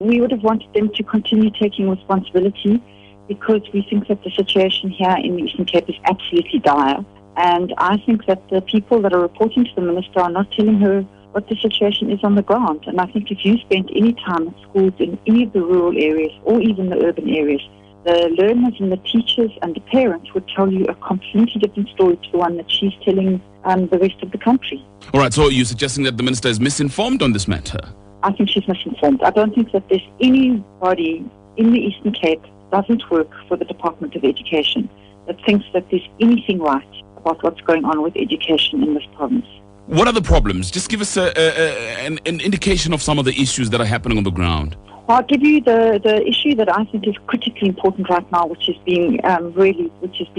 We would have wanted them to continue taking responsibility because we think that the situation here in the Eastern Cape is absolutely dire. And I think that the people that are reporting to the Minister are not telling her what the situation is on the ground. And I think if you spent any time at schools in any of the rural areas or even the urban areas, the learners and the teachers and the parents would tell you a completely different story to the one that she's telling the rest of the country. All right, so you're suggesting that the Minister is misinformed on this matter? I think she's misinformed. I don't think that there's anybody in the Eastern Cape doesn't work for the Department of Education that thinks that there's anything right about what's going on with education in this province. What are the problems? Just give us an indication of some of the issues that are happening on the ground. I'll give you the issue that I think is critically important right now, which is being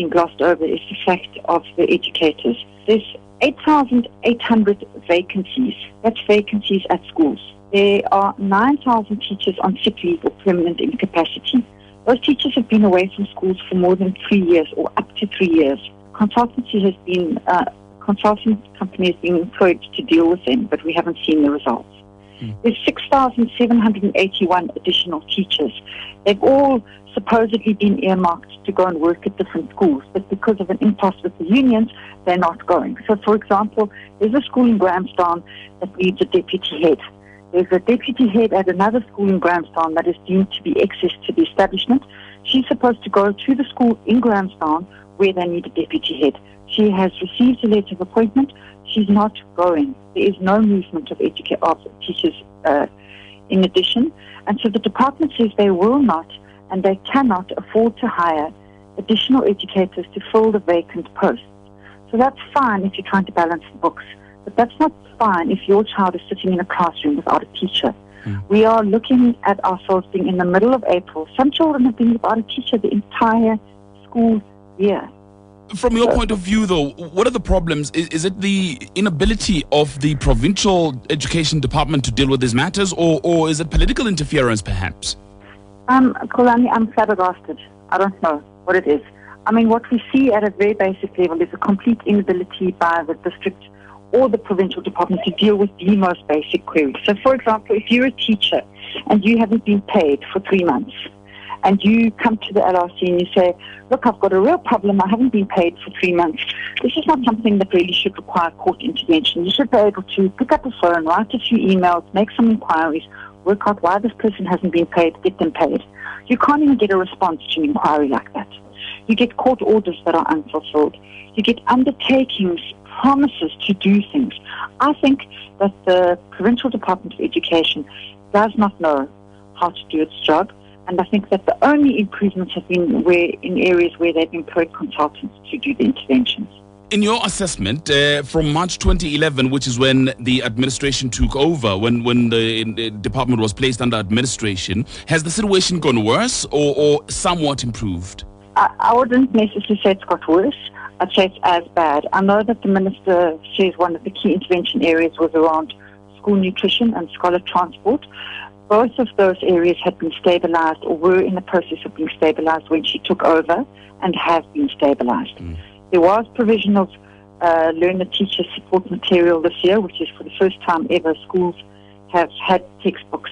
glossed over, is the fact of the educators. There's 8,800 vacancies. That's vacancies at schools. There are 9,000 teachers on sick leave or permanent incapacity. Those teachers have been away from schools for more than 3 years or up to 3 years. Consulting company has been employed to deal with them, but we haven't seen the results. There's 6,781 additional teachers. They've all supposedly been earmarked to go and work at different schools, but because of an impasse with the unions, they're not going. So, for example, there's a school in Grahamstown that needs a deputy head. There's a deputy head at another school in Grahamstown that is deemed to be access to the establishment. She's supposed to go to the school in Grahamstown where they need a deputy head. She has received a letter of appointment. She's not going. There is no movement of teachers in addition. And so the department says they will not and they cannot afford to hire additional educators to fill the vacant posts. So that's fine if you're trying to balance the books, but that's not fine if your child is sitting in a classroom without a teacher. We are looking at ourselves being in the middle of April. Some children have been without a teacher the entire school year. From your point of view, though, what are the problems? Is it the inability of the provincial education department to deal with these matters, or is it political interference, perhaps? Kolani, I'm flabbergasted. I don't know what it is. I mean, what we see at a very basic level is a complete inability by the district or the provincial department to deal with the most basic queries. So, for example, if you're a teacher and you haven't been paid for 3 months, and you come to the LRC and you say, look, I've got a real problem, I haven't been paid for 3 months. This is not something that really should require court intervention. You should be able to pick up a phone, write a few emails, make some inquiries, work out why this person hasn't been paid, get them paid. You can't even get a response to an inquiry like that. You get court orders that are unfulfilled. You get undertakings, promises to do things. I think that the Provincial Department of Education does not know how to do its job. And I think that the only improvements have been in areas where they've employed consultants to do the interventions. In your assessment, from March 2011, which is when the administration took over, when the department was placed under administration, has the situation gone worse or somewhat improved? I wouldn't necessarily say it's got worse. I'd say it's as bad. I know that the Minister says one of the key intervention areas was around school nutrition and scholar transport. Both of those areas had been stabilized or were in the process of being stabilized when she took over and have been stabilized. There was provision of learner-teacher support material this year, which is for the first time ever schools have had textbooks.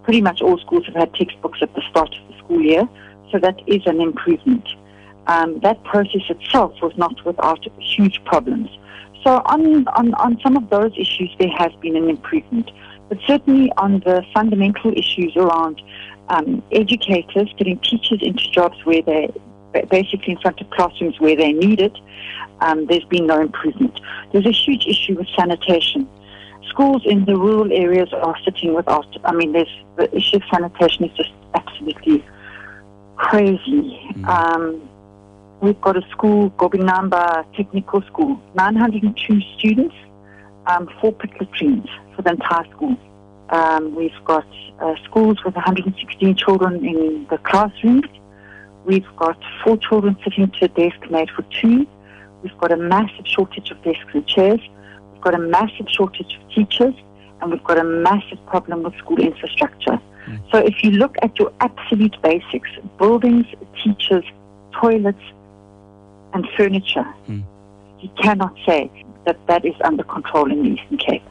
Pretty much all schools have had textbooks at the start of the school year, so that is an improvement. That process itself was not without huge problems. So on some of those issues, there has been an improvement. But certainly on the fundamental issues around educators, getting teachers into jobs where they're basically in front of classrooms where they're needed, there's been no improvement. There's a huge issue with sanitation. Schools in the rural areas are sitting without, the issue of sanitation is just absolutely crazy. We've got a school, Gobinamba Technical School, 902 students, 4 pit latrines for the entire school. We've got schools with 116 children in the classrooms. We've got 4 children sitting to a desk made for 2. We've got a massive shortage of desks and chairs. We've got a massive shortage of teachers. And we've got a massive problem with school infrastructure. So if you look at your absolute basics, buildings, teachers, toilets, and furniture, you cannot say that that is under control in the Eastern Cape.